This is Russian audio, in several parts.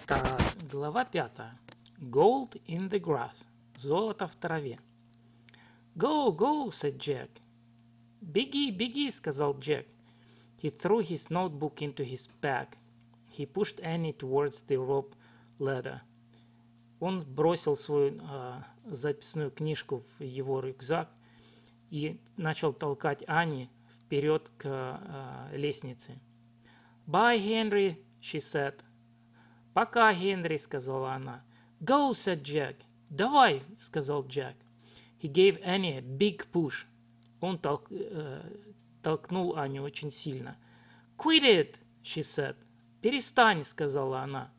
Глава 5. Gold in the grass. Золото в траве. Go, go, said Jack. Беги, беги, сказал Джек. He threw his notebook into his bag. He pushed Annie towards the rope ladder. Он бросил свою записную книжку в его рюкзак и начал толкать Анни вперед к лестнице. Bye, Henry, she said. Пока, Генри, сказала она. Go, said Jack. Давай, сказал Джек. He gave Annie a big push. Он толкнул Аню очень сильно. Quit it, she said. Перестань, сказала она.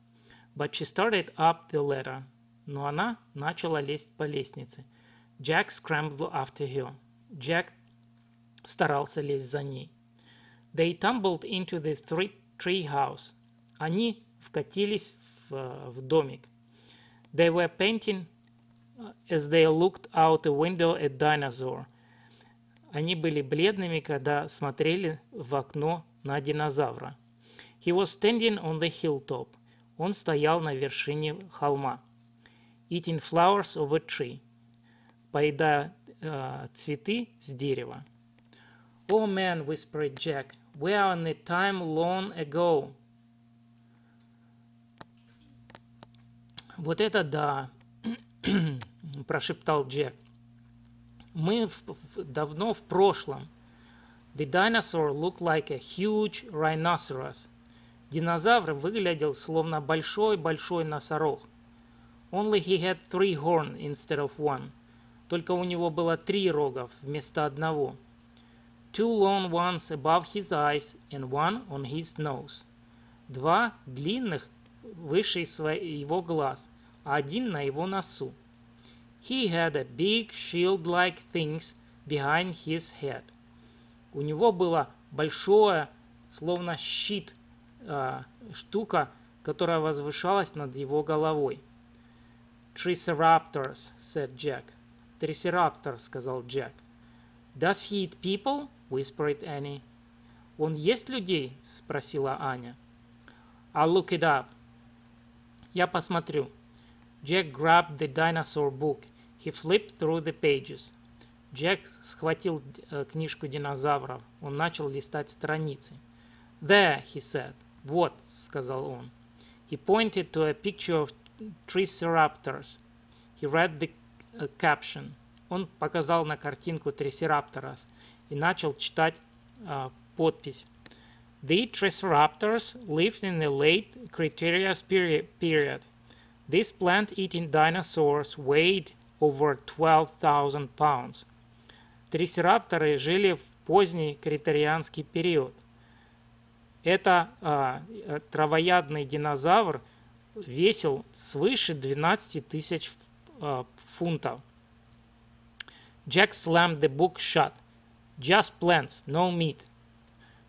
But she started up the ladder. Но она начала лезть по лестнице. Jack scrambled after her. Джек старался лезть за ней. They tumbled into the tree house. Они вкатились в домик. They were painting as they looked out a window at dinosaur. Они были бледными, когда смотрели в окно на динозавра. He was standing on the hilltop. Он стоял на вершине холма. Eating flowers of a tree. Поедая цветы с дерева. Oh man, whispered Jack. Where on a time long ago? Вот это да, прошептал Джек. Мы давно в прошлом. The dinosaur looked like a huge rhinoceros. Динозавр выглядел словно большой-большой носорог. Only he had 3 horns instead of 1. Только у него было 3 рога вместо одного. 2 long ones above his eyes and 1 on his nose. 2 длинных выше его глаз, а 1 на его носу. He had a big shield-like things behind his head. У него было большое, словно щит, штука, которая возвышалась над его головой. Triceratops, said Jack. Трисераптор, сказал Джек. Does he eat people? Whispered Annie. Он ест людей? Спросила Аня. I'll look it up. Я посмотрю. Jack grabbed the dinosaur book. He flipped through the pages. Джек схватил книжку динозавров. Он начал листать страницы. There, he said. Вот, сказал он. He pointed to a picture of Triceratops. He read the caption. Он показал на картинку Трисераптора и начал читать подпись. The Triceratops lived in the late Cretaceous period. These plant-eating dinosaurs weighed over 12,000 pounds. Трисерапторы жили в поздний кретарианский период. Это травоядный динозавр весил свыше 12 тысяч фунтов. Jack slammed the book shut. Just plants, no meat.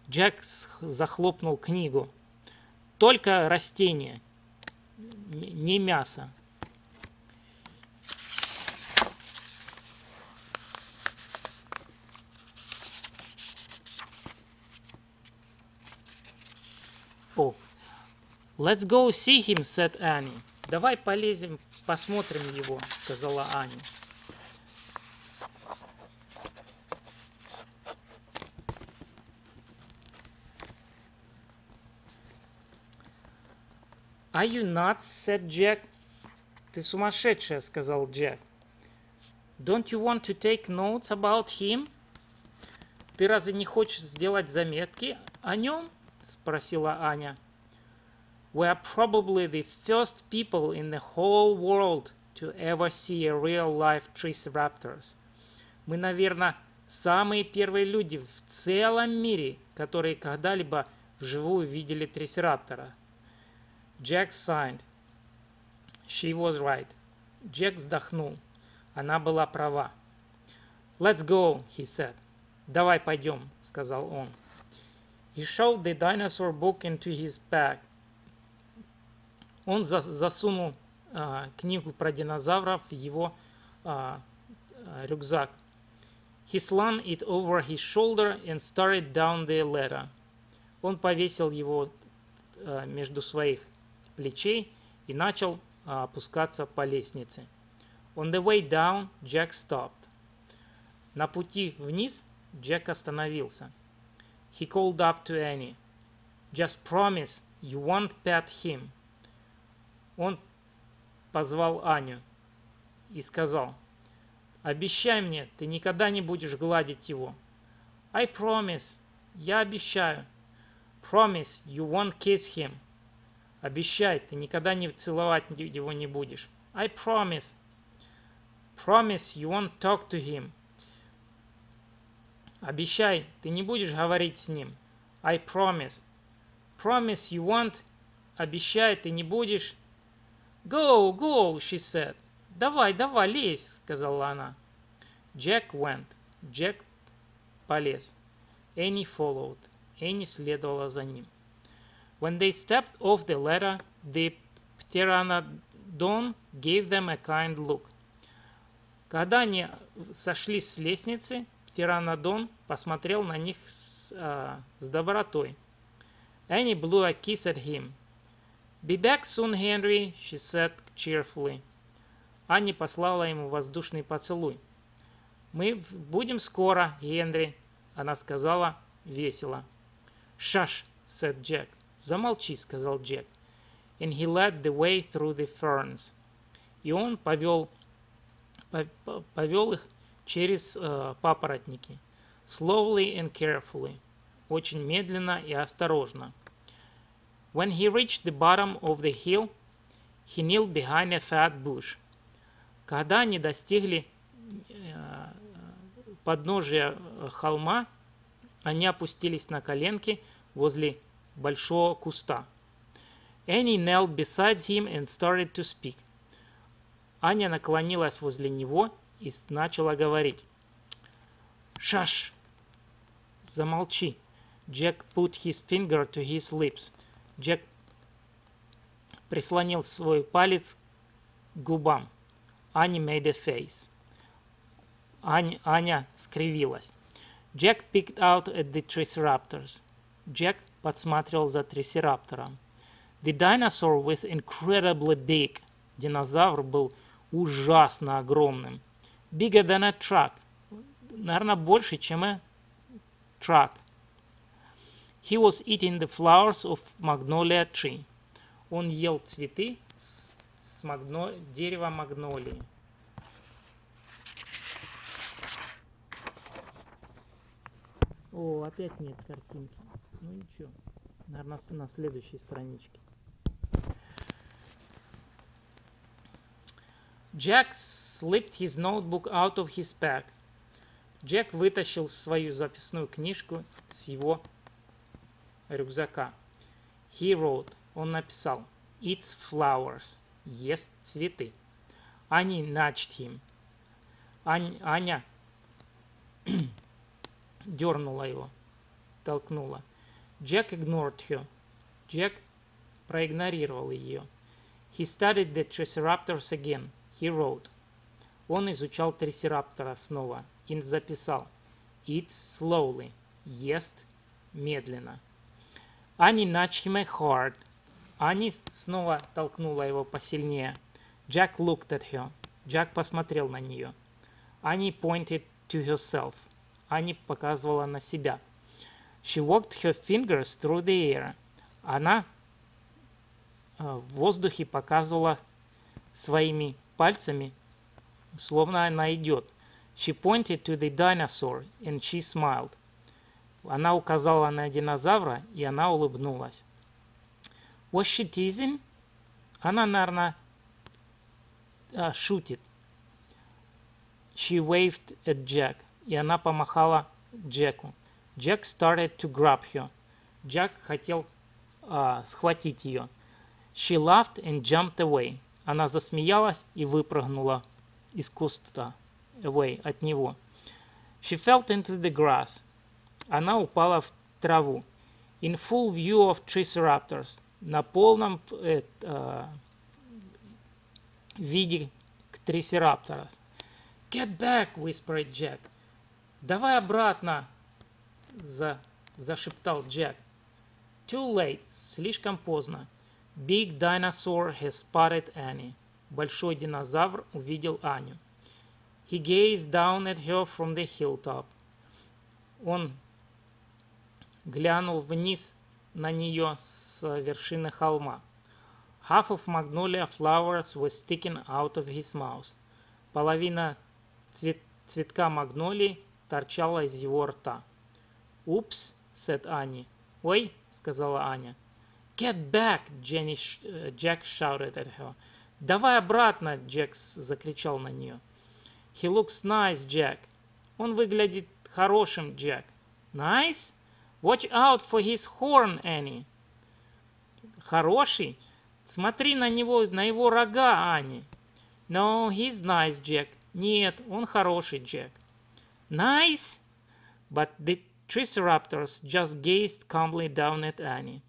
Джек захлопнул книгу. Только растения, не мясо. Oh. Let's go see him, said Annie. Давай полезем, посмотрим его, сказала Аня. Are you nuts? Said Jack. Ты сумасшедшая, сказал Джек. Don't you want to take notes about him? Ты разве не хочешь сделать заметки о нем? Спросила Аня. We are probably the first people in the whole world to ever see a real-life Triceratops. Мы, наверное, самые первые люди в целом мире, которые когда-либо вживую видели Трисераптора. Jack sighed. She was right. Джек вздохнул. Она была права. Let's go, he said. Давай пойдем, сказал он. He shoved the dinosaur book into his bag. Он засунул книгу про динозавров в его рюкзак. He slung it over his shoulder and started down the ladder. Он повесил его между своих плечей и начал опускаться по лестнице. On the way down, Jack stopped. На пути вниз Джек остановился. He called up to Annie. Just promise you won't pet him. Он позвал Аню и сказал: обещай мне, ты никогда не будешь гладить его. I promise. Я обещаю. Promise you won't kiss him. Обещай, ты никогда не целовать его не будешь. I promise. Promise you won't talk to him. Обещай, ты не будешь говорить с ним. I promise. Promise you won't. Обещай, ты не будешь. Go, go, she said. Давай, давай, лезь, сказала она. Jack went. Джек полез. Annie followed. Annie следовала за ним. When they stepped off the ladder, the pteranodon gave them a kind look. Когда они сошли с лестницы, птеранодон посмотрел на них с добротой. Annie blew a kiss at him. Be back soon, Henry, she said cheerfully. Анни послала ему воздушный поцелуй. Мы будем скоро, Генри, она сказала весело. Shush, said Jack. Замолчи, сказал Джек. And he led the way through the ferns. И он повел их через папоротники. Slowly and carefully. Очень медленно и осторожно. When he reached the bottom of the hill, he knelt behind a fat bush. Когда они достигли подножия холма, они опустились на коленки возле большого куста. Annie knelt beside him and started to speak. Аня наклонилась возле него и начала говорить. Shush! Замолчи. Jack put his finger to his lips. Джек прислонил свой палец к губам. Annie made a face. Аня скривилась. Jack peeked out at the triceratops. Джек подсматривал за трисераптором. The dinosaur was incredibly big. Динозавр был ужасно огромным. Bigger than a truck. Наверное, больше, чем a truck. He was eating the flowers of magnolia tree. Он ел цветы с дерева магнолии. О, опять нет картинки. Ну ничего. Наверное, на следующей страничке. Jack slipped his notebook out of his pack. Джек вытащил свою записную книжку с его рюкзака. He wrote. Он написал. Eats flowers. Ест цветы. Annie nudged him. Аня дернула его. Толкнула. Jack ignored her. Джек проигнорировал ее. He studied the triceratops again. He wrote. Он изучал трисераптора снова и записал. Eats slowly. Ест медленно. Annie nudged him hard. Анни снова толкнула его посильнее. Jack looked at her. Джек посмотрел на нее. Annie pointed to herself. Анни показывала на себя. She walked her fingers through the air. Она в воздухе показывала своими пальцами, словно она идет. She pointed to the dinosaur and she smiled. Она указала на динозавра, и она улыбнулась. Was she teasing? Она, наверное, шутит. She waved at Jack. И она помахала Джеку. Jack started to grab her. Джек хотел схватить ее. She laughed and jumped away. Она засмеялась и выпрыгнула из куста. Away, от него. She fell into the grass. Она упала в траву. In full view of triceratops. На полном виде трисерапторов. Get back, whispered Jack. Давай обратно, зашептал Джек. Too late, слишком поздно. Big dinosaur has spotted Annie. Большой динозавр увидел Аню. He gazed down at her from the hilltop. Он глянул вниз на нее с вершины холма. Half of magnolia flowers was sticking out of his mouth. Половина цветка магнолии торчала из его рта. Oops, said Annie. Ой, сказала Аня. Get back, Jack shouted at her. Давай обратно, Джек закричал на нее. He looks nice, Jack. Он выглядит хорошим, Джек. Nice? Watch out for his horn, Annie. Хороший? Смотри на него, на его рога, Ани. No, he's nice, Jack. Нет, он хороший, Джек. Nice? But the Triceratops just gazed calmly down at Annie.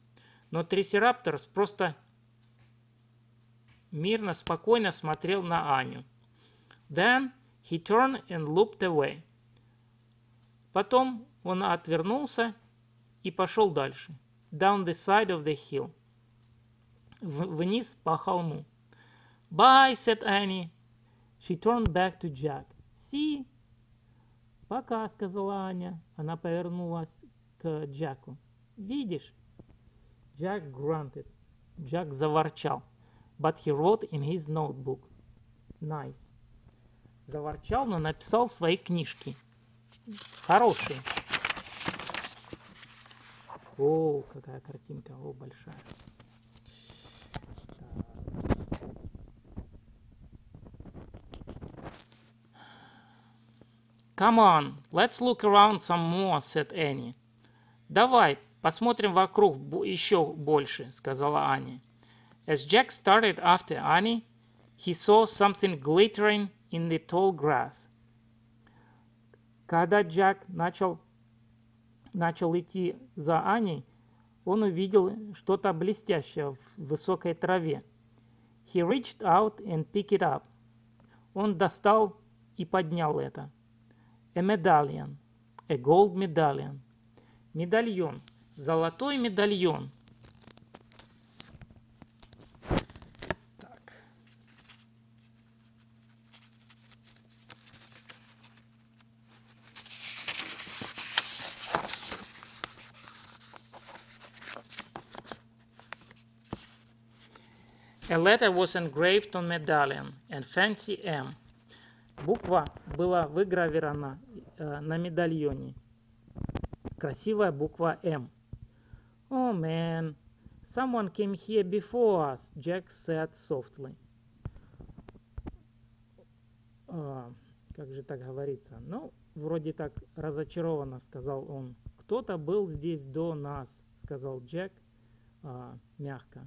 Но Трисерапторс просто мирно, спокойно смотрел на Аню. Then he turned and looked away. Потом он отвернулся и пошел дальше. Down the side of the hill. Вниз по холму. Bye, said Annie. She turned back to Jack. See? Пока, сказала Аня. Она повернулась к Джеку. Видишь? Jack grunted. Джек заворчал. But he wrote in his notebook. Nice. Заворчал, но написал в своей книжке. Хорошие. О, какая картинка. О, большая. Come on, let's look around some more, said Annie. Давай, посмотрим вокруг еще больше, сказала Аня. As Jack started after Annie, he saw something glittering in the tall grass. Когда Джек начал идти за Аней, он увидел что-то блестящее в высокой траве. He reached out and picked it up. Он достал и поднял это. A medallion. A gold medallion. Медальон. Золотой медальон. Так. A letter was engraved on medallion and fancy M. Буква была выгравирована на медальоне. Красивая буква М. Oh man, someone came here before us, Jack said softly. Как же так говорится? Ну, вроде так разочарованно сказал он. Кто-то был здесь до нас, сказал Джек мягко.